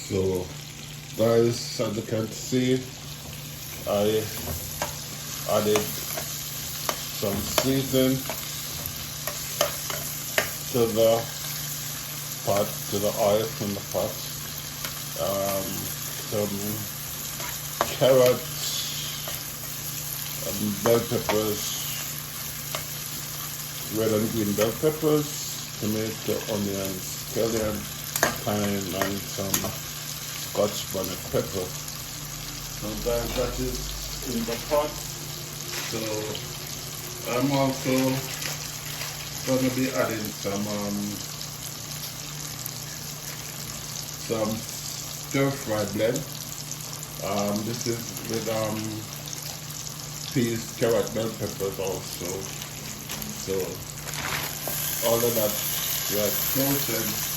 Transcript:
So guys, as you can see, I added some seasoning to the pot, to the oil from the pot. Some carrots, bell peppers, red and green bell peppers, tomato, onions, scallion, thyme, and some Scotch bonnet pepper. So guys, that is in the pot. So I'm also gonna be adding some stir fry blend. This is with peas, carrot, bell peppers also. So all of that like frozen